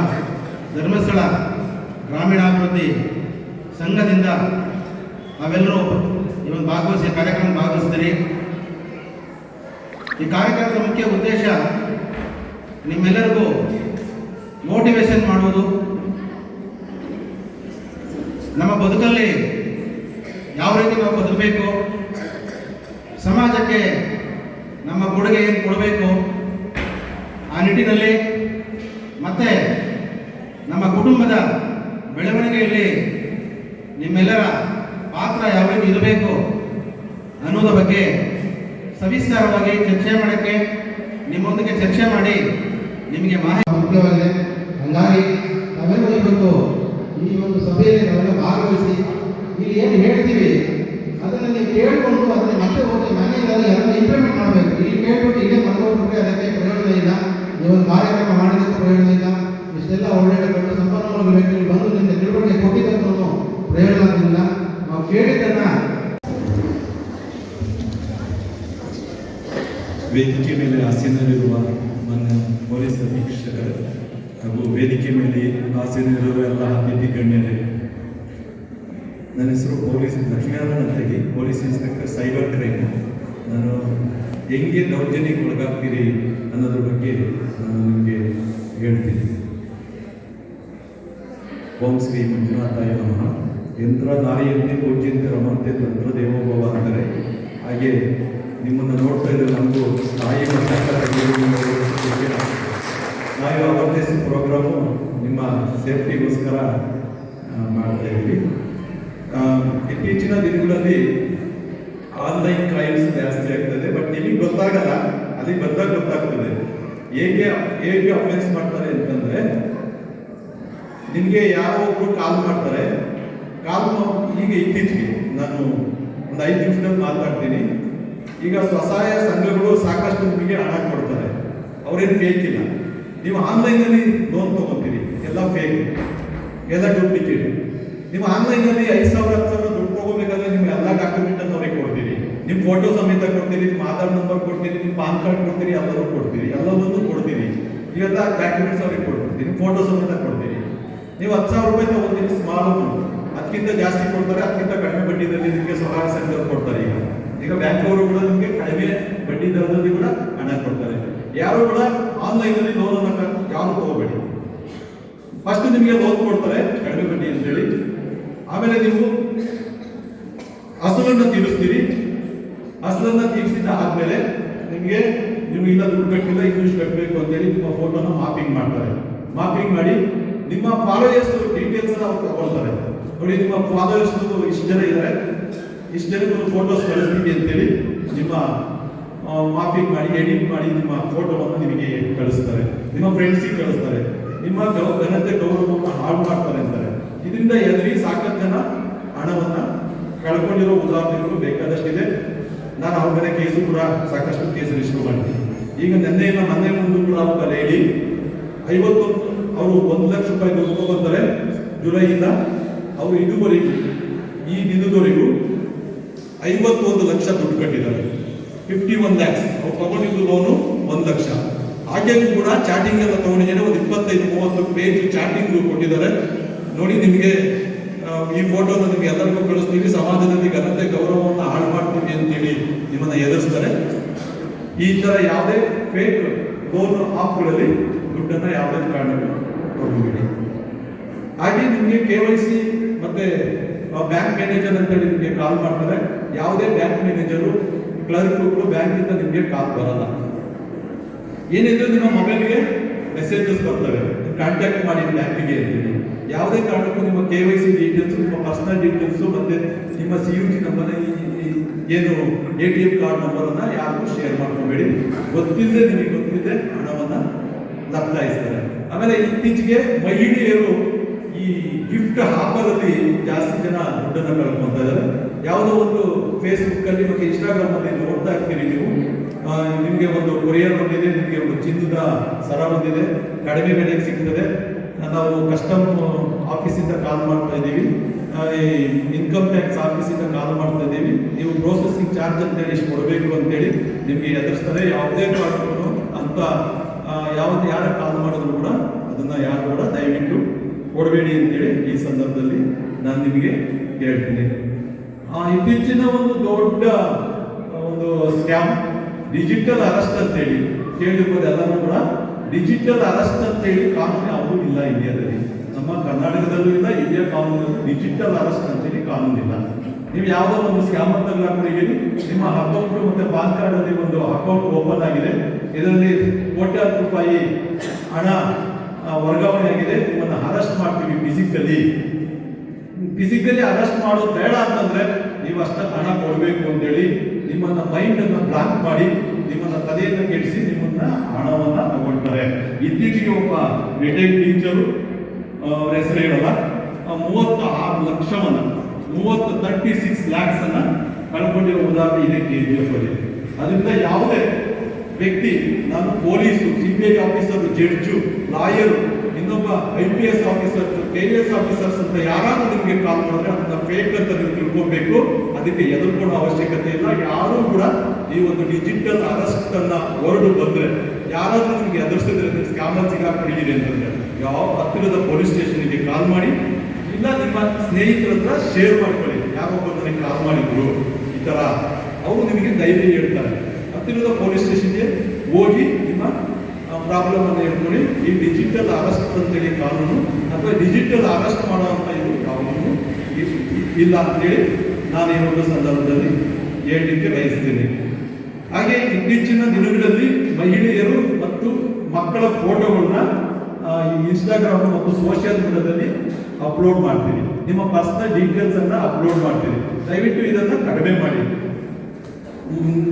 ಧರ್ಮಸ್ಥಳ ಗ್ರಾಮೀಣಾಭಿವೃದ್ಧಿ ಸಂಘದಿಂದ ನಾವೆಲ್ಲರೂ ಈ ಒಂದು ಕಾರ್ಯಕ್ರಮ ಭಾಗವಹಿಸಿದಿರಿ. ಈ ಕಾರ್ಯಕ್ರಮದ ಮುಖ್ಯ ಉದ್ದೇಶ ನಿಮ್ಮೆಲ್ಲರಿಗೂ ಮೋಟಿವೇಶನ್ ಮಾಡುವುದು, ನಮ್ಮ ಬದುಕಲ್ಲಿ ಯಾವ ರೀತಿ ನಾವು ಬದುಕಬೇಕು, ಸಮಾಜಕ್ಕೆ ನಮ್ಮ ಕೊಡುಗೆ ಏನು ಕೊಡಬೇಕು, ಆ ನಿಟ್ಟಿನಲ್ಲಿ ಮತ್ತೆ ನಮ್ಮ ಕುಟುಂಬದ ಬೆಳವಣಿಗೆಯಲ್ಲಿ ನಿಮ್ಮೆಲ್ಲರ ಪಾತ್ರ ಯಾವ ರೀತಿ ಇರಬೇಕು ಅನ್ನೋದ್ರ ಬಗ್ಗೆ ಸವಿಸ್ತಾರವಾಗಿ ಚರ್ಚೆ ಮಾಡೋಕ್ಕೆ ನಿಮ್ಮೊಂದಿಗೆ ಚರ್ಚೆ ಮಾಡಿ ನಿಮಗೆ ಮಾಹಿತಿ ಮುಖ್ಯವಾಗಿದೆ. ಹಾಗಾಗಿ ನಾವೆಲ್ಲರೂ ಇವತ್ತು ಈ ಒಂದು ಸಭೆಯಲ್ಲಿ ನಾವೆಲ್ಲ ಭಾಗವಹಿಸಿ ಇಲ್ಲಿ ಏನು ಹೇಳ್ತೀವಿ ಅದನ್ನು ನೀವು ಕೇಳಿಕೊಂಡು ಅದನ್ನು ಮತ್ತೆ ಹೋಗಿ ಮನೆಯಲ್ಲಿ ಎಲ್ಲ ಇಂಪ್ಲಿಮೆಂಟ್ ಮಾಡಬೇಕು. ಇಲ್ಲಿ ಕೇಳ್ಬಿಟ್ಟು ಇಲ್ಲೇ ಮನೋಬಿಟ್ರೆ ಅದಕ್ಕೆ ಪ್ರಯೋಜನ ಇಲ್ಲ. ಈ ಒಂದು ಕಾರ್ಯಕ್ರಮ ಮಾಡಿದ್ದಕ್ಕೂ ಪ್ರಯೋಜನ ಇಲ್ಲ. ಇಷ್ಟೆಲ್ಲ ಒಳ್ಳೆಯ ದೊಡ್ಡ ಸಂಪನ್ಮೂಲ ವ್ಯಕ್ತಿಗಳು ಬಂದು ನಿಮಗೆ ತಿಳುವಳಿಕೆ ಕೊಟ್ಟಿದ್ದಕ್ಕೂ ಪ್ರಯೋಜನ ಆಗಲಿಲ್ಲ. ನಾವು ಕೇಳಿದ್ದನ್ನ ವೇದಿಕೆ ಮೇಲೆ ಆಸೀನರಿರುವ ಮಾನ್ಯ ಪೊಲೀಸ್ ಅಧೀಕ್ಷಕರು ಹಾಗೂ ವೇದಿಕೆ ಮೇಲೆ ಆಸೀನರಿರುವ ಎಲ್ಲ ಅತಿಥಿ ಗಣ್ಯರೇ, ನನ್ನ ಹೆಸರು ಪೊಲೀಸ್ ಲಕ್ಷ್ಮೀನಾರಾಯಣ ಅಂತೇಳಿ, ಪೊಲೀಸ್ ಇನ್ಸ್ಪೆಕ್ಟರ್ ಸೈಬರ್ ಕ್ರೈಮ್. ನಾನು ಹೆಂಗೆ ದೌರ್ಜನ್ಯಕ್ಕೆ ಒಳಗಾಗ್ತೀರಿ ಅನ್ನೋದ್ರ ಬಗ್ಗೆ ನಾನು ನಿಮಗೆ ಹೇಳ್ತೀನಿ. ಓಂ ಶ್ರೀ ಮಂಜುನಾಥಾಯ ನಮಃ. ಯಂತ್ರ ದಾರಿಯಂತೆ ಪೂಜ್ಯಂತೆ ರಮಂತೆ ತಂತ್ರ ದೇವೋಭವ ಅಂತಾರೆ. ಹಾಗೆ ನಿಮ್ಮನ್ನು ನೋಡ್ತಾ ಇದ್ರೆ ನಮಗೂ ತಾಯಿ ನಾವು ಅವೇರ್ನೆಸ್ ಪ್ರೋಗ್ರಾಮು ನಿಮ್ಮ ಸೇಫ್ಟಿಗೋಸ್ಕರ ಮಾಡ್ತಾ ಇದ್ದೀವಿ. ಇತ್ತೀಚಿನ ದಿನಗಳಲ್ಲಿ ಆನ್ಲೈನ್ ಕ್ರೈಮ್ಸ್ ಜಾಸ್ತಿ ಆಗ್ತದೆ. ಬಟ್ ನಿಮಗೆ ಗೊತ್ತಾಗಲ್ಲ, ಅಲ್ಲಿಗೆ ಬಂದಾಗ ಗೊತ್ತಾಗ್ತದೆ ಹೇಗೆ ಅಫೆನ್ಸ್ ಮಾಡ್ತಾರೆ ಅಂತಂದ್ರೆ, ನಿಮಗೆ ಯಾರೋ ಒಬ್ರು ಕಾಲ್ ಮಾಡ್ತಾರೆ. ಈಗ ಇತ್ತೀಚೆಗೆ ನಾನು ಒಂದು 5 ನಿಮಿಷದಲ್ಲಿ ಮಾತಾಡ್ತೀನಿ. ಈಗ ಸ್ವಸಹಾಯ ಸಂಘಗಳು ಸಾಕಷ್ಟು ನಿಮಗೆ ಹಣ ಕೊಡ್ತಾರೆ, ಅವ್ರೇನು ಫೇಕ್ ಇಲ್ಲ. ನೀವು ಆನ್ಲೈನಲ್ಲಿ ಲೋನ್ ತೊಗೊತೀರಿ, ಎಲ್ಲ ಫೇಕ್, ಎಲ್ಲ ಡೂಪ್ಲಿಕೇಟ್. ನೀವು ಆನ್ಲೈನಲ್ಲಿ 5,000 10,000 ದುಡ್ಡು ತಗೋಬೇಕಾದ್ರೆ ನಿಮ್ಗೆ ಎಲ್ಲ ಡಾಕ್ಯುಮೆಂಟ್ ಅನ್ನು ಅವ್ರಿಗೆ ಕೊಡ್ತೀರಿ. ನಿಮ್ಮ ಫೋಟೋ ಸಮೇತ ಕೊಡ್ತೀರಿ, ನಿಮ್ಮ ಆಧಾರ್ ನಂಬರ್ ಕೊಡ್ತೀರಿ, ನಿಮ್ಮ ಪಾನ್ ಕಾರ್ಡ್ ಕೊಡ್ತೀರಿ, ಎಲ್ಲರೂ ಕೊಡ್ತೀರಿ, ಎಲ್ಲವನ್ನೂ ಕೊಡ್ತೀರಿ. ಇವೆಲ್ಲ ಡಾಕ್ಯುಮೆಂಟ್ಸ್ ಅವ್ರಿಗೆ ಕೊಡ್ತೀರಿ, ನಿಮ್ಮ ಫೋಟೋ ಸಮೇತ ಕೊಡ್ತೀರಿ. ನೀವು 10,000 ರೂಪಾಯಿ ತಗೋತೀರಿ, ಸ್ಮಾಲ್ ಅಮೌಂಟ್. ಅದಕ್ಕಿಂತ ಜಾಸ್ತಿ ಕೊಡ್ತಾರೆ, ಅದಕ್ಕಿಂತ ಕಡಿಮೆ ಬಡ್ಡಿ ದರದಲ್ಲಿ ನಿಮಗೆ ಸಹಾಯ ಸಂಘ ಕೊಡ್ತಾರೆ. ಈಗ ಬ್ಯಾಂಕ್ ಅವರು ಕೂಡ ನಿಮಗೆ ಕಡಿಮೆ ಬಡ್ಡಿ ದರದಲ್ಲಿ ಕೂಡ ಹಣ ಕೊಡ್ತಾರೆ. ಯಾರು ಕೂಡ ಆನ್ಲೈನಲ್ಲಿ ಲೋನ್ ಅನ್ನು ಯಾರು ತಗೋಬೇಡಿ. ಫಸ್ಟ್ ನಿಮಗೆ ಲೋನ್ ಕೊಡ್ತಾರೆ ಕಡಿಮೆ ಬಡ್ಡಿ ಅಂತೇಳಿ, ಆಮೇಲೆ ನೀವು ಅಸಲನ್ನು ತೀರಿಸ್ತೀರಿ. ಅಸಲನ್ನ ತೀರಿಸಿದ ಆದ್ಮೇಲೆ ನಿಮಗೆ ಇಲ್ಲ ದುಡ್ಡು ಕಟ್ಟಿಲ್ಲ, ಇನ್ನಷ್ಟು ಕಟ್ಟಬೇಕು ಅಂತೇಳಿ ನಿಮ್ಮ ಫೋಟೋನ ಮಾಪಿಂಗ್ ಮಾಡ್ತಾರೆ. ಮಾಪಿಂಗ್ ಮಾಡಿ ನಿಮ್ಮ ಫಾಲೋಯರ್ಸ್ ಡೀಟೇಲ್ಸ್ ಅವ್ರು ತಗೊಳ್ತಾರೆ. ನೋಡಿ, ನಿಮ್ಮ ಫಾಲೋಯರ್ಸ್ ಇಷ್ಟು ಜನ ಇದ್ದಾರೆ, ಇಷ್ಟು ಜನಗಳು ಫೋಟೋಸ್ ಕಳಿಸ್ತೀವಿ ಅಂತೇಳಿ ನಿಮ್ಮ ಮಾಪಿಂಗ್ ಮಾಡಿ ಎಡಿಟ್ ಮಾಡಿ ನಿಮ್ಮ ಫೋಟೋವನ್ನು ನಿಮಗೆ ಕಳಿಸ್ತಾರೆ, ನಿಮ್ಮ ಫ್ರೆಂಡ್ಸಿಗೆ ಕಳಿಸ್ತಾರೆ, ನಿಮ್ಮ ಘನತೆ ಗೌರವವನ್ನು ಹಾಳು ಮಾಡ್ತಾರೆ ಅಂತಾರೆ. ಇದರಿಂದ ಎದುರಿ ಸಾಕಷ್ಟು ಜನ ಹಣವನ್ನ ಕಳ್ಕೊಂಡಿರೋ ಉದಾಹರಣೆಗಳು ಬೇಕಾದಷ್ಟಿದೆ. ನಾನು ಅವ್ರ ಮೇಲೆ ಕೇಸು ಕೂಡ ಸಾಕಷ್ಟು ಕೇಸ್ ರಿಜಿಸ್ಟರ್ ಮಾಡ್ತೀನಿ. ಈಗ ಮೊನ್ನೆ ಮುಂದೆ ಕೂಡ ಒಬ್ಬ ಲೇಡಿ 51 ಅವರು 1 ಲಕ್ಷ ರೂಪಾಯಿ ದುಡ್ಡು ತಗೋತಾರೆ ಜುಲೈಯಿಂದ. ಅವರು ಈ ದಿನದವರೆಗೂ 51 ಲಕ್ಷ ದುಡ್ಡು ಕಟ್ಟಿದ್ದಾರೆ. 51 ಲ್ಯಾಕ್ಸ್ ಅವ್ರು ತಗೊಂಡಿದ್ದು ಲೋನು 1 ಲಕ್ಷ. ಹಾಗೆ ಕೂಡ ಚಾಟಿಂಗ್ ಎಲ್ಲ ತಗೊಂಡಿದ್ದೇನೆ, ಒಂದು 25-30 ಪೇಜ್ ಚಾಟಿಂಗ್ ಕೊಟ್ಟಿದ್ದಾರೆ. ನೋಡಿ, ನಿಮಗೆ ಈ ಫೋಟೋನ ನಿಮ್ಗೆ ಎಲ್ಲರಿಗೂ ಕಳಿಸ್ತೀವಿ, ಸಮಾಜದಲ್ಲಿ ಘನತೆ ಗೌರವವನ್ನು ಹಾಳು ಮಾಡ್ತೀವಿ ಅಂತೇಳಿ ನಿಮ್ಮನ್ನ ಎದುರಿಸ್ತಾರೆ. ಈ ತರ ಯಾವುದೇ ಫೇಕ್ ಲೋನ್ ಆಪ್ಗಳಲ್ಲಿ ದುಡ್ಡನ್ನ ಯಾವುದೇ ಕಾರಣಕ್ಕೂ ಕೊಡಬೇಡಿ. ಹಾಗೆ ನಿಮಗೆ KYC ಮತ್ತೆ ಬ್ಯಾಂಕ್ ಮ್ಯಾನೇಜರ್ ಅಂತೇಳಿ ನಿಮಗೆ ಕಾಲ್ ಮಾಡ್ತಾರೆ. ಯಾವುದೇ ಬ್ಯಾಂಕ್ ಮ್ಯಾನೇಜರು ಕ್ಲರ್ಕ್ಗಳು ಬ್ಯಾಂಕಿಂದ ನಿಮಗೆ ಕಾಲ್ ಬರಲ್ಲ. ಏನಿದ್ರು ನಿಮ್ಮ ಮೊಬೈಲ್ಗೆ ಮೆಸೇಜಸ್ ಬರ್ತವೆ, ಕಾಂಟ್ಯಾಕ್ಟ್ ಮಾಡಿ ಬ್ಯಾಂಕಿಗೆ ಅಂತೀವಿ. ಯಾವುದೇ ಕಾರಣಕ್ಕೂ ನಿಮ್ಮ KYC ಡೀಟೇಲ್ಸ್, ನಿಮ್ಮ ಪರ್ಸನಲ್ ಡೀಟೇಲ್ಸ್ ಮತ್ತೆ ನಿಮ್ಮ CUG ನಂಬರ್, ಏನು ATM ಕಾರ್ಡ್ ನಂಬರನ್ನು ಯಾರಿಗೂ ಶೇರ್ ಮಾಡ್ಕೋಬೇಡಿ. ನಿಮಗೆ ಗೊತ್ತಿಲ್ಲದೆ ಹಣವನ್ನು ಲಪ್ತಾಯಿಸ್ತಾರೆ. ಆಮೇಲೆ ಇತ್ತೀಚೆಗೆ ಮಹಿಳೆಯರು ಈ ಗಿಫ್ಟ್ ಹಾಕೋದಲ್ಲಿ ಜಾಸ್ತಿ ಜನ ದುಡ್ಡನ್ನು ಕಳ್ಕೊತಾ ಇದ್ದಾರೆ. ಯಾವುದೋ ಒಂದು ಫೇಸ್ಬುಕ್ಕಲ್ಲಿ ಮತ್ತೆ ಇನ್ಸ್ಟಾಗ್ರಾಮಲ್ಲಿ ನೋಡ್ತಾ ಇರ್ತೀರಿ ನೀವು, ನಿಮಗೆ ಒಂದು ಕೊರಿಯರ್ ಬಂದಿದೆ, ನಿಮಗೆ ಒಂದು ಚಿನ್ನದ ಸರ ಬಂದಿದೆ, ಕಡಿಮೆ ಬೆಲೆಗೆ ಸಿಗ್ತದೆ, ನಾವು ಕಸ್ಟಮ್ ಆಫೀಸಿಂದ ಕಾಲ್ ಮಾಡ್ತಾ ಇದ್ದೀವಿ, ಇನ್ಕಮ್ ಟ್ಯಾಕ್ಸ್ ಆಫೀಸಿಂದ ಕಾಲ್ ಮಾಡ್ತಾ ಇದ್ದೀವಿ, ನೀವು ಪ್ರೋಸೆಸಿಂಗ್ ಚಾರ್ಜ್ ಅಂತೇಳಿ ಎಷ್ಟು ಕೊಡಬೇಕು ಅಂತೇಳಿ ನಿಮಗೆ ಎದುರಿಸ್ತಾರೆ. ಯಾವುದೇ ಕಾರಣಕ್ಕೂ ಅಂತ ಯಾರ ಕಾಲ್ ಮಾಡಿದ್ರು ಕೂಡ ಅದನ್ನು ಯಾರು ಕೂಡ ದಯವಿಟ್ಟು ಕೊಡಬೇಡಿ ಅಂತೇಳಿ ಈ ಸಂದರ್ಭದಲ್ಲಿ ನಾನು ನಿಮಗೆ ಹೇಳ್ತೀನಿ. ಇತ್ತೀಚಿನ ಒಂದು ದೊಡ್ಡ ಒಂದು ಸ್ಕ್ಯಾಮ್ ಡಿಜಿಟಲ್ ಅರೆಸ್ಟ್ ಅಂತೇಳಿ ಕೇಳಿರ್ಬೋದು ಎಲ್ಲರೂ ಕೂಡ. ಡಿಜಿಟಲ್ ಅರೆಸ್ಟ್ ಅಂತೇಳಿ ಕಾನೂನು ಯಾವುದೂ ಇಲ್ಲ ಇಂಡಿಯಾದಲ್ಲಿ, ನಮ್ಮ ಕರ್ನಾಟಕದಲ್ಲೂ ಇಲ್ಲ, ಇಂಡಿಯಾ ಕಾನೂನಲ್ಲೂ ಡಿಜಿಟಲ್ ಅರೆಸ್ಟ್ ಅಂತೇಳಿ ಕಾನೂನಿಲ್ಲ. ನೀವು ಯಾವುದೋ ಒಂದು ಸ್ಕ್ಯಾಮ್ ಅಂತ ಹಾಕೊಂಡಿದ್ದೀರಿ, ನಿಮ್ಮ ಅಕೌಂಟ್ ಮತ್ತೆ ಪಾನ್ ಕಾರ್ಡ್ ಅಲ್ಲಿ ಒಂದು ಅಕೌಂಟ್ ಓಪನ್ ಆಗಿದೆ, ಇದರಲ್ಲಿ ಕೋಟ್ಯಾಂತರ ರೂಪಾಯಿ ಹಣ ವರ್ಗಾವಣೆ ಆಗಿದೆ, ನಿಮ್ಮನ್ನು ಅರೆಸ್ಟ್ ಮಾಡ್ತೀವಿ ಫಿಸಿಕಲಿ ಅರೆಸ್ಟ್ ಮಾಡೋದು ಬೇಡ ಅಂತಂದ್ರೆ ನೀವು ಅಷ್ಟ ಹಣ ಕೊಡಬೇಕು ಅಂತೇಳಿ ನಿಮ್ಮನ್ನ ಮೈಂಡ್ ಅನ್ನು ಬ್ಲಾಕ್ ಮಾಡಿ, ನಿಮ್ಮನ್ನ ತಲೆಯನ್ನು ಕೆಡಿಸಿ ನಿಮ್ಮನ್ನ ಹಣವನ್ನ ತಗೊಳ್ತಾರೆ. ಇತ್ತೀಚೆಗೆ ಒಬ್ಬ ರಿಟೈರ್ಡ್ ಟೀಚರು ಹೆಸರು ಹೇಳಲ್ಲ, 36 ಲಕ್ಷವನ್ನ 36 lakhs ಅನ್ನ ಕಳ್ಕೊಂಡಿರೋ ಉದಾಹರಣೆ ಇದೆ KGF ಅಲ್ಲಿ. ಅದರಿಂದ ಯಾವುದೇ ವ್ಯಕ್ತಿ, ನಾನು police, CBI officer, judge, lawyer, ಇನ್ನೊಬ್ಬ IPS ಆಫೀಸರ್, KS ಆಫೀಸರ್ಸ್ ಅಂತ ಯಾರಾದ್ರೂ ನಿಮಗೆ ಕಾಲ್ ಮಾಡಿದ್ರೆ ಅದನ್ನ ಫೇಕ್ ಅಂತ ನೀವು ತಿಳ್ಕೊಬೇಕು. ಅದಕ್ಕೆ ಎದುರ್ಕೊಳ್ಳೋ ಅವಶ್ಯಕತೆ ಇಲ್ಲ. ಯಾರು ಕೂಡ ಈ ಒಂದು ಡಿಜಿಟಲ್ ಅರೆಸ್ಟ್ ಅನ್ನ ಹೊರಡು ಬಂದ್ರೆ, ಯಾರಾದ್ರೂ ನಿಮ್ಗೆ ಎದುರಿಸಿದ್ರೆ ಸ್ಕ್ಯಾಮರ್ ಸಿಗಾಕೊಂಡಿದ್ದೀರಿ ಅಂತಂದ್ರೆ ಯಾವ ಹತ್ತಿರದ ಪೊಲೀಸ್ ಸ್ಟೇಷನ್ಗೆ ಕಾಲ್ ಮಾಡಿ, ಇಲ್ಲ ನಿಮ್ಮ ಸ್ನೇಹಿತರ ಹತ್ರ ಶೇರ್ ಮಾಡ್ಕೊಳ್ಳಿ. ಯಾರೊಬ್ಬರು ನನಗೆ ಕಾಲ್ ಮಾಡಿದ್ರು ಈ ತರ, ಅವರು ನಿಮಗೆ ಧೈರ್ಯ ಹೇಳ್ತಾರೆ. ಹತ್ತಿರದ ಪೊಲೀಸ್ ಸ್ಟೇಷನ್ಗೆ ಹೋಗಿ ನಿಮ್ಮ ಪ್ರಾಬ್ಲಮ್ ಅನ್ನು ಹೇಳ್ಕೊಳ್ಳಿ. ಈ ಡಿಜಿಟಲ್ ಅರೆಸ್ಟ್ ಅಂತೇಳಿ ಕಾನೂನು ಅಥವಾ ಡಿಜಿಟಲ್ ಅರೆಸ್ಟ್ ಮಾಡುವಂತ ಇದು ಕಾನೂನು ಇಲ್ಲ ಅಂತೇಳಿ ನಾನು ಈ ಒಂದು ಸಂದರ್ಭದಲ್ಲಿ ಹೇಳಲಿಕ್ಕೆ ಬಯಸ್ತೀನಿ. ಹಾಗೆ ಇತ್ತೀಚಿನ ದಿನಗಳಲ್ಲಿ ಮಹಿಳೆಯರು ಮತ್ತು ಮಕ್ಕಳ ಫೋಟೋಗಳನ್ನ ಇನ್ಸ್ಟಾಗ್ರಾಮ್ ಮತ್ತು ಸೋಷಿಯಲ್ ಮೀಡಿಯಾದಲ್ಲಿ ಅಪ್ಲೋಡ್ ಮಾಡ್ತೀವಿ. ನಿಮ್ಮ ಪರ್ಸನಲ್ ಡೀಟೇಲ್ಸ್ ಅನ್ನ ಅಪ್ಲೋಡ್ ಮಾಡ್ತೀವಿ. ದಯವಿಟ್ಟು ಇದನ್ನ ಕಡಿಮೆ ಮಾಡಿ.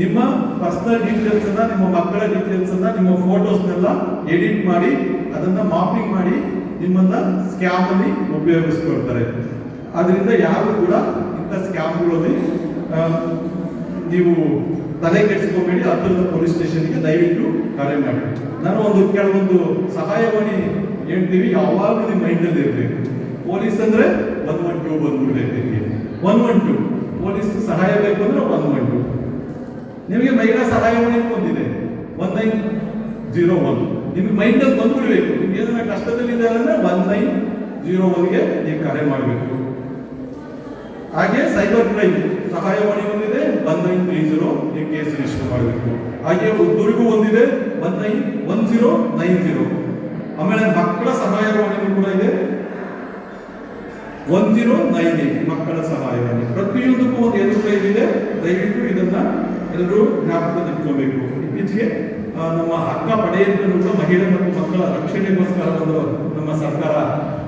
ನಿಮ್ಮ ಪರ್ಸನಲ್ ಡೀಟೇಲ್ಸ್ ಅನ್ನ, ನಿಮ್ಮ ಮಕ್ಕಳ ಡೀಟೇಲ್ಸ್ ಅನ್ನ, ನಿಮ್ಮ ಫೋಟೋಸ್ನೆಲ್ಲ ಎಡಿಟ್ ಮಾಡಿ ಅದನ್ನ ಮಾಪಿಂಗ್ ಮಾಡಿ ನಿಮ್ಮನ್ನ ಸ್ಕ್ಯಾಮ್ ಅಲ್ಲಿ ಉಪಯೋಗಿಸ್ಕೊಳ್ತಾರೆ. ಆದ್ರಿಂದ ಯಾರು ಕೂಡ ಇಂಥ ಸ್ಕ್ಯಾಮ್ಗಳಲ್ಲಿ ನೀವು ತಲೆ ಕೆಡಿಸ್ಕೋಬೇಡಿ. ಹತ್ತಿರದ ಪೊಲೀಸ್ ಸ್ಟೇಷನ್ಗೆ ದಯವಿಟ್ಟು ಕರೆ ಮಾಡಿ. ನಾನು ಕೆಲವೊಂದು ಸಹಾಯವಾಣಿ ಹೇಳ್ತೀವಿ, ಯಾವಾಗಲೂ ನಿಮ್ಮ ಮೈಂಡಲ್ಲಿ ಇರಬೇಕು. ಪೊಲೀಸ್ ಅಂದ್ರೆ 112 ಬಂದ್ಬಿಡ್ಬೇಕು. 112 ಪೊಲೀಸ್ ಸಹಾಯ ಬೇಕು ಅಂದ್ರೆ 112. ನಿಮಗೆ ಮಹಿಳಾ ಸಹಾಯವಾಣಿ ಬಂದಿದೆ 1901. ನಿಮ್ಗೆ ಮೈಂಡಲ್ಲಿ ಬಂದ್ಬಿಡ್ಬೇಕು. ನಿಮ್ಗೆ ಏನಾರ ಕಷ್ಟದಲ್ಲಿದ್ದಾರೆ ಅಂದ್ರೆ 1901ಗೆ ನೀವು ಕರೆ ಮಾಡಬೇಕು. ಹಾಗೆ ಸೈಬರ್ ಕ್ರೈಮ್ ಸಹಾಯವಾಣಿ ಒಂದಿದೆ 1930, ನೀವು ಕೇಸ್ ರಿಜಿಸ್ಟರ್ ಮಾಡಬೇಕು. ಹಾಗೆ ದುರ್ಗು ಒಂದಿದೆ 1090. ಆಮೇಲೆ ಮಕ್ಕಳ ಸಹಾಯವಾಣಿ ಕೂಡ ಇದೆ 1098, ಮಕ್ಕಳ ಸಹಾಯವಾಣಿ. ಪ್ರತಿಯೊಂದಕ್ಕೂ ಒಂದು ಎದುರು ಇದೆ. ದಯವಿಟ್ಟು ಇದನ್ನ ಎಲ್ಲರೂ ಜ್ಞಾಪಕದಲ್ಲಿಟ್ಕೋಬೇಕು. ಇತ್ತೀಚೆಗೆ ನಮ್ಮ ಹಕ್ಕ ಪಡೆಯುತ್ತಿರುವ ಮಹಿಳೆ ಮತ್ತು ಮಕ್ಕಳ ರಕ್ಷಣೆಗೋಸ್ಕರ ಒಂದು ನಮ್ಮ ಸರ್ಕಾರ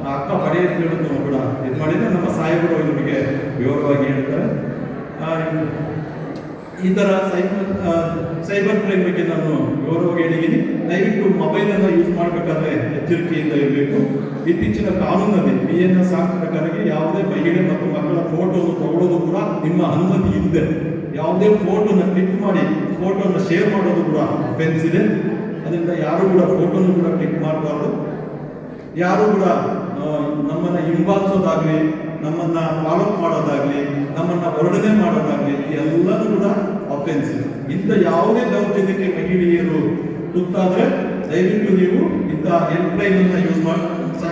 ಹಕ್ಕ ಪಡೆಯುತ್ತಿರುವುದನ್ನು ಕೂಡ ಇದು ಮಾಡಿದ್ರೆ ನಮ್ಮ ಸಾಹೇಬರು ನಿಮಗೆ ವಿವರವಾಗಿ ಹೇಳ್ತಾರೆ. ಈ ತರ ಸೈಬರ್ ಕ್ರೈಮ್ ಬಗ್ಗೆ ನಾನು ವಿವರವಾಗಿ ಹೇಳಿದ್ದೀನಿ. ದಯವಿಟ್ಟು ಮೊಬೈಲ್ ಅನ್ನ ಯೂಸ್ ಮಾಡಬೇಕಾದ್ರೆ ಎಚ್ಚರಿಕೆಯಿಂದ ಇರಬೇಕು. ಇತ್ತೀಚಿನ ಕಾನೂನಲ್ಲಿ BNS ಆಕ್ಟ್ ಪ್ರಕಾರ ಯಾವುದೇ ಮಹಿಳೆ ಮತ್ತು ಮಕ್ಕಳ ಫೋಟೋವನ್ನು ತಗೊಳ್ಳೋದು ಕೂಡ ನಿಮ್ಮ ಅನುಮತಿ ಇಲ್ಲದೆ, ಯಾವುದೇ ಫೋಟೋನ ಕ್ಲಿಕ್ ಮಾಡಿ ಫೋಟೋನ ಶೇರ್ ಮಾಡೋದು ಕೂಡ ಅಫೆನ್ಸ್ ಇದೆ. ಅದರಿಂದ ಯಾರು ಕೂಡ ಫೋಟೋನು ಕೂಡ ಕ್ಲಿಕ್ ಮಾಡಬಾರ್ದು. ಯಾರು ಕೂಡ ನಮ್ಮನ್ನ ಹಿಂಬಾಲಿಸೋದಾಗ್ಲಿ, ನಮ್ಮನ್ನ ಫಾಲೋ ಮಾಡೋದಾಗ್ಲಿ, ನಮ್ಮನ್ನ ವರ್ಣನೆ ಮಾಡೋದಾಗ್ಲಿ ಎಲ್ಲನೂ ಕೂಡ ಅಫೆನ್ಸ್. ಇಂಥ ಯಾವುದೇ ದೌರ್ಜನ್ಯಕ್ಕೆ ಮಹಿಳೆಯರು ತುತ್ತಾದ್ರೆ ದಯವಿಟ್ಟು ನೀವು ಇಂಥ ಹೆಲ್ಪ್ಲೈನ್ ಅನ್ನ ಯೂಸ್ ಮಾಡಿ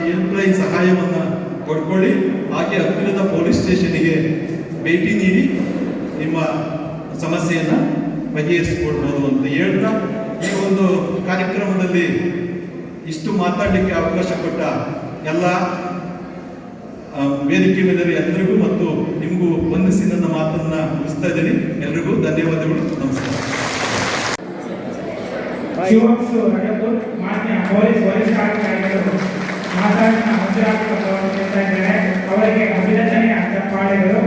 ಹೆಲ್ಪ್ಲೈನ್ ಸಹಾಯವನ್ನ ಪಡ್ಕೊಳ್ಳಿ. ಹಾಗೆ ಹತ್ತಿರದ ಪೊಲೀಸ್ ಸ್ಟೇಷನ್ಗೆ ಭೇಟಿ ನೀಡಿ ನಿಮ್ಮ ಸಮಸ್ಯೆಯನ್ನ ಬಗೆಹರಿಸಿಕೊಡ್ಬೋದು ಅಂತ ಹೇಳ್ತಾ ಈ ಒಂದು ಕಾರ್ಯಕ್ರಮದಲ್ಲಿ ಇಷ್ಟು ಮಾತಾಡಲಿಕ್ಕೆ ಅವಕಾಶ ಕೊಟ್ಟ ಎಲ್ಲ ವೇದಿಕೆ ಮೇಲೆ ಎಲ್ಲರಿಗೂ ಮತ್ತು ನಿಮಗೂ ವಂದಿಸಿ ನನ್ನ ಮಾತನ್ನ ಮುಗಿಸ್ತಾ ಇದ್ದೀನಿ. ಎಲ್ರಿಗೂ ಧನ್ಯವಾದಗಳು. ನಮಸ್ಕಾರ. ಶಿವಾಂಶು ರಜಪೂತ್ ಮಾನ್ಯ ಪೊಲೀಸ್ ವರಿಷ್ಠಾಧಿಕಾರಿಗಳು ಮಾತಾಡಿನ ಮಂಜೂರಾತಿ ಪತ್ರವನ್ನು ನೀಡ್ತಾ ಇದ್ದಾರೆ. ಅವರಿಗೆ ಅಭಿನಂದನೆಯ ಚಪ್ಪಾಳೆಗಳು.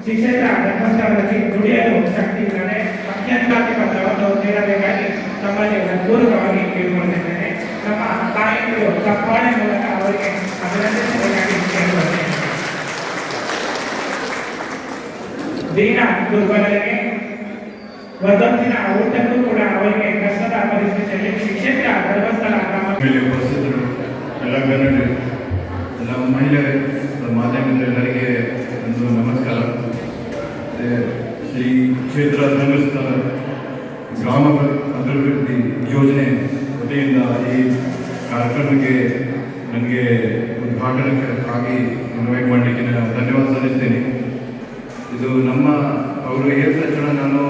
ಶಿಕ್ಷಕರ ಧರ್ಮಸ್ಥಳದಲ್ಲಿ ದುಡಿಯಲು ಶಕ್ತಿ ಇಲ್ಲದೆ ಮಂಜೂರಾತಿ ಪತ್ರವನ್ನು ನೀಡಬೇಕಾಗಿ ತಮ್ಮಲ್ಲಿ ಪೂರ್ವಕವಾಗಿ ಕೇಳಿಕೊಂಡಿದ್ದೇನೆ. ನಮ್ಮ ತಾಯಂದಿರು ಚಪ್ಪಾಳೆ ಮೂಲಕ ಅವರಿಗೆ ಅಭಿನಂದಿಸಬೇಕಾಗಿ ಕೇಳಿಕೊಳ್ಳುತ್ತೇನೆ. ದೀನ ದುರ್ಬಲರಿಗೆ ವದಂತಿನ ಊಟಕ್ಕೂ ಕೂಡ ಅವರಿಗೆ ಕಷ್ಟದ ಪರಿಸ್ಥಿತಿಯಲ್ಲಿ ಶಿಕ್ಷಕರ ಧರ್ಮಸ್ಥಳ ಮೇಲೆ ಉಪಸ್ಥಿತರು, ಎಲ್ಲ ಗಣ್ಯರು, ಎಲ್ಲ ಮಹಿಳೆಯರು, ಮಾಧ್ಯಮದ ಎಲ್ಲರಿಗೆ ಒಂದು ನಮಸ್ಕಾರ. ಶ್ರೀ ಕ್ಷೇತ್ರ ಧರ್ಮಸ್ಥಳ ಗ್ರಾಮ ಅಭಿವೃದ್ಧಿ ಯೋಜನೆ ವತಿಯಿಂದ ಈ ಕಾರ್ಯಕ್ರಮಕ್ಕೆ ನನಗೆ ಉದ್ಘಾಟನೆಗಾಗಿ ಇನ್ವೈಟ್ ಮಾಡಲಿಕ್ಕೆ ನಾನು ಧನ್ಯವಾದ ಸಲ್ಲಿಸ್ತೇನೆ. ಇದು ನಮ್ಮ ಅವರು ಹೇಳಿದ ತಕ್ಷಣ ನಾನು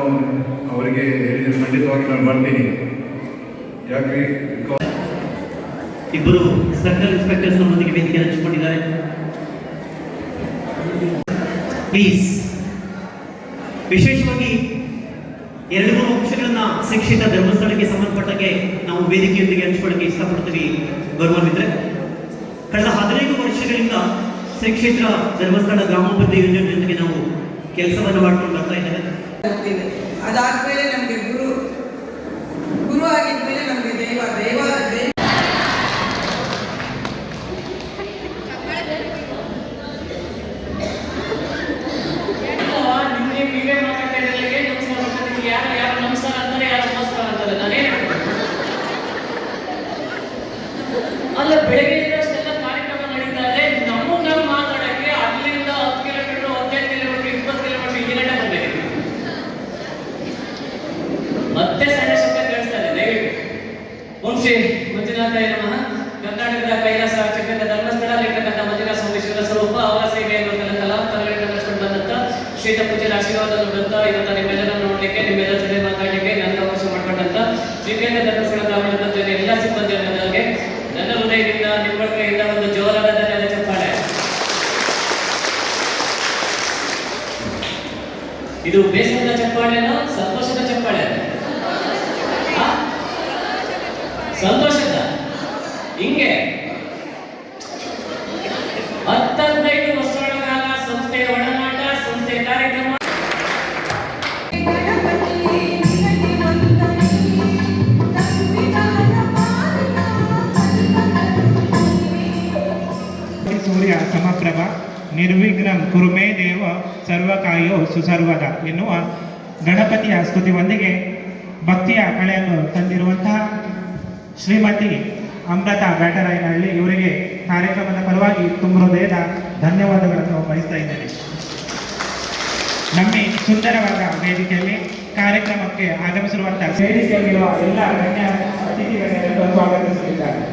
ಅವರಿಗೆ ಹೇಳಿದ ಖಂಡಿತವಾಗಿ ನಾನು ಬರ್ತೀನಿ. ಯಾಕೆ ಇಬ್ಬರು ಸರ್ಕಲ್ ಇನ್ಸ್ಪೆಕ್ಟರ್ಸ್ ನಮ್ಮೊಂದಿಗೆ ವೇದಿಕೆ ಹಂಚಿಕೊಂಡಿದ್ದಾರೆ. ಪ್ಲೀಸ್. ವಿಶೇಷವಾಗಿ 2-3 ಅಂಶಗಳನ್ನ ಶಿಕ್ಷಿತ ಧರ್ಮಸ್ಥಳಕ್ಕೆ ಸಂಬಂಧಪಟ್ಟಾಗೆ ನಾವು ವೇದಿಕೆಯೊಂದಿಗೆ ಹಂಚಿಕೊಳ್ಳಕ್ಕೆ ಇಷ್ಟಪಡ್ತೀವಿ. ಗೌರವಾನ್ವಿತರೆ, ಕಳೆದ 15 ವರ್ಷಗಳಿಂದ ಶ್ರೀ ಕ್ಷೇತ್ರ ಧರ್ಮಸ್ಥಳ ಗ್ರಾಮಾಭಿವೃದ್ಧಿ ಯೋಜನೆ ಜೊತೆಗೆ ನಾವು ಕೆಲಸವನ್ನು ಮಾಡ್ಕೊಂಡು ಬರ್ತಾ ಇದ್ದೇವೆ. ಅದಾದ್ಮೇಲೆ ನಮಗೆ ಗುರು ಆಗಿದ್ಮೇಲೆ ನಮಗೆ ದೈವ ಅಲ್ಲ, ಬೆಳಗ್ಗೆ ಅಷ್ಟೆಲ್ಲ ಕಾರ್ಯಕ್ರಮ ನಡೀತಾ ಇದೆ. ನಮ್ಮನ್ನ ಮಾತಾಡಕ್ಕೆ ಅಲ್ಲಿಂದ 10 ಕಿಲೋಮೀಟರ್, 15 ಕಿಲೋಮೀಟರ್, 20 ಕಿಲೋಮೀಟರ್ ಹಿಂದಿನ ಬಂದಿದೆ. ಮತ್ತೆ ಸಣ್ಣ ಶಬ್ದ ಕೇಳಿಸ್ತಾ ಇದೆ. ದಯವಿಟ್ಟು ಓಂ ಶ್ರೀ ಮಂಜುನಾಥಾಯ ನಮಃ. ಕರ್ನಾಟಕದ ಕೈಲಾಸ ಕ್ಷೇತ್ರದ ಧರ್ಮಸ್ಥಳದಲ್ಲಿರ್ತಕ್ಕಂಥ ಮಂಜುನಾಥ ಸ್ವಾಮೀಶ್ವರ ಸ್ವರೂಪ ಅವರ ಸೇವೆಯನ್ನು ತಲೆಗಳನ್ನು ನಡೆಸ್ಕೊಂಡು ಬಂದಂತ ಶ್ರೀತ ಪೂಜೆಯ ಆಶೀರ್ವಾದವನ್ನು ಬಂತ ಇವತ್ತು ನಿಮ್ಮೆಲ್ಲರನ್ನು ನೋಡ್ಲಿಕ್ಕೆ, ನಿಮ್ಮೆಲ್ಲರ ಜೊತೆ ಮಾತಾಡಲಿಕ್ಕೆ ನನ್ನ ಅವಕಾಶ ಮಾಡ್ಕೊಂಡಂತ ಶ್ರೀಕೇಂದ್ರ ಧರ್ಮಸ್ಥಳದ ಆವರಣದ ಎಲ್ಲ ಸಿಬ್ಬಂದಿ ಅನ್ನೋದಾಗೆ ನನ್ನ ಹೃದಯದಿಂದ ನಿಮ್ಮ ಕೈಯಿಂದ ಒಂದು ಜೋರಾದ ಧನ್ಯವಾದ ಚಪ್ಪಾಳೆ. ಇದು ಬೇಸರದ ಚಪ್ಪಾಳೆನೋ ಸಂತೋಷದ ಚಪ್ಪಾಳೆ? ಸಂತೋಷದ. ಹಿಂಗೆ 15 ವರ್ಷಗಳ ಕಾಲ ಸಂಸ್ಥೆಯ ಒಡನಾಟ, ಸಂಸ್ಥೆಯ ಕಾರ್ಯಕ್ರಮ ಸೂರ್ಯ ಸಮಪ್ರಭ ನಿರ್ವಿಘ್ನಂ ಕುರುಮೇ ದೇವ ಸರ್ವಕಾಯೋ ಸುಸರ್ವದ ಎನ್ನುವ ಗಣಪತಿಯ ಸ್ತುತಿಯೊಂದಿಗೆ ಭಕ್ತಿಯ ಕಳೆಯನ್ನು ತಂದಿರುವಂತಹ ಶ್ರೀಮತಿ ಅಮೃತ ಬ್ಯಾಟರಾಯನಹಳ್ಳಿ ಇವರಿಗೆ ಕಾರ್ಯಕ್ರಮದ ಪರವಾಗಿ ತುಂಬ ಹೃದಯದ ಧನ್ಯವಾದಗಳನ್ನು ಬಯಸ್ತಾ ಇದ್ದೇನೆ. ನಮ್ಮ ಸುಂದರವಾದ ವೇದಿಕೆಯಲ್ಲಿ ಕಾರ್ಯಕ್ರಮಕ್ಕೆ ಆಗಮಿಸಿರುವಂತಹ ವೇದಿಕೆಯಲ್ಲಿರುವ ಎಲ್ಲ ಗಣ್ಯ ಅತಿಥಿಗಳೆಲ್ಲರೂ ಸ್ವಾಗತಿಸಲಿದ್ದಾರೆ.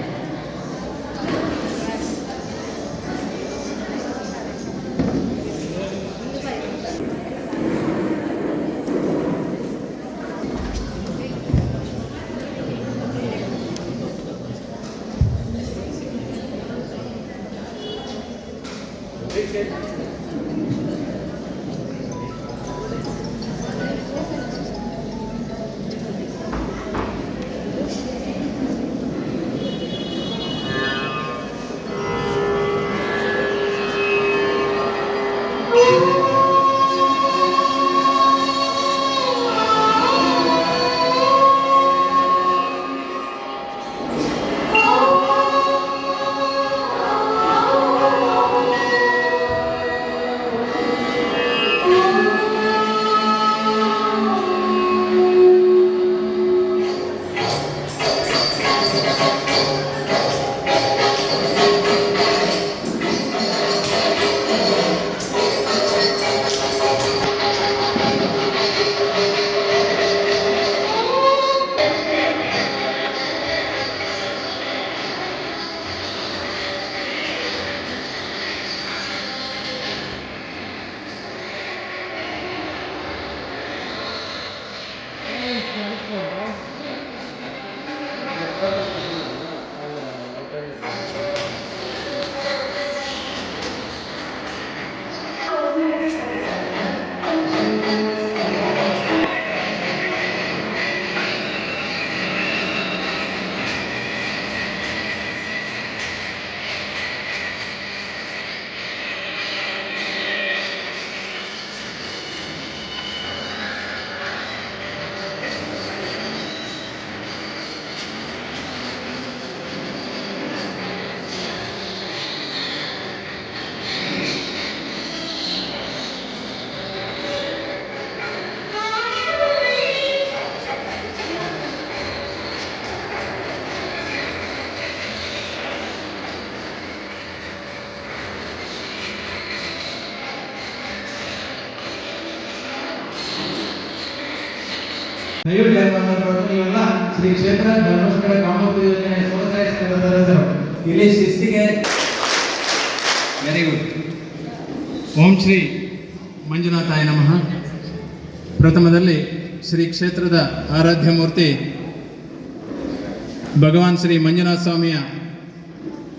ದಯವಿಟ್ಟು ನೀವೆಲ್ಲ ಶ್ರೀ ಕ್ಷೇತ್ರ ಧರ್ಮಸ್ಥಳ ಕಾಮೋಪಿ ಯೋಜನೆ ಸ್ವಸಹಾಯ ಸಂಘದ ಇಲ್ಲಿ ಶಿಸ್ತಿಗೆ ವೆರಿ ಗುಡ್. ಓಂ ಶ್ರೀ ಮಂಜುನಾಥಾಯ ನಮಃ. ಪ್ರಥಮದಲ್ಲಿ ಶ್ರೀ ಕ್ಷೇತ್ರದ ಆರಾಧ್ಯ ಮೂರ್ತಿ ಭಗವಾನ್ ಶ್ರೀ ಮಂಜುನಾಥ ಸ್ವಾಮಿಯ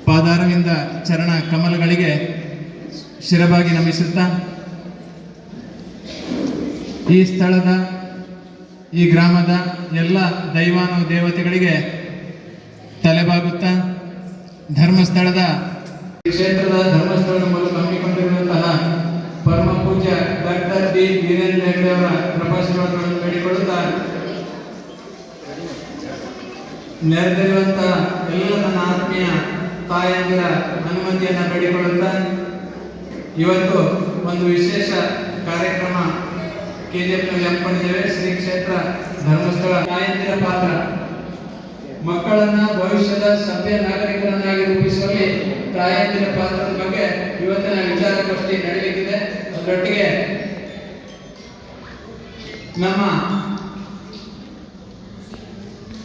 ಪಾದಾರವಿಂದ ಚರಣ ಕಮಲಗಳಿಗೆ ಶಿರಬಾಗಿ ನಮಿಸುತ್ತಾ ಈ ಸ್ಥಳದ ಈ ಗ್ರಾಮದ ಎಲ್ಲ ದೈವಾನು ದೇವತೆಗಳಿಗೆ ತಲೆಬಾಗುತ್ತಾ ಧರ್ಮಸ್ಥಳದ ಕ್ಷೇತ್ರದ ಧರ್ಮಸ್ಥಳದ ಮೂಲಕ ಹಮ್ಮಿಕೊಂಡಿರುವಂತಹ ಪರಮ ಪೂಜ್ಯ ಡಾಕ್ಟರ್ ಡಿ ವೀರೇಂದ್ರ ಹೆಗ್ಡೆ ಅವರ ಪ್ರಭಾಷಣಗಳನ್ನು ಬೇಡಿಕೊಳ್ಳುತ್ತಾ ನೆರೆದಿರುವಂತಹ ಎಲ್ಲ ನನ್ನ ಆತ್ಮೀಯ ತಾಯಂದಿರ ಅನುಮತಿಯನ್ನು ಬೇಡಿಕೊಳ್ಳುತ್ತಾ ಇವತ್ತು ಒಂದು ವಿಶೇಷ ಕಾರ್ಯಕ್ರಮ ಕೆಜಿಎಫ್ನಲ್ಲಿ ಹಮ್ಮಿಕೊಂಡಿದ್ದೇವೆ. ಶ್ರೀ ಕ್ಷೇತ್ರ ಧರ್ಮಸ್ಥಳ ತಾಯಂದಿರ ಪಾತ್ರ ಮಕ್ಕಳನ್ನ ಭವಿಷ್ಯದ ಸಭ್ಯ ನಾಗರಿಕರನ್ನಾಗಿ ರೂಪಿಸುವಲ್ಲಿ ತಾಯಂದಿರ ಪಾತ್ರದ ಬಗ್ಗೆ ಇವತ್ತಿನ ವಿಚಾರಗೋಷ್ಠಿ ನಡೆಯಲಿಕ್ಕಿದೆ. ಅದರೊಟ್ಟಿಗೆ ನಮ್ಮ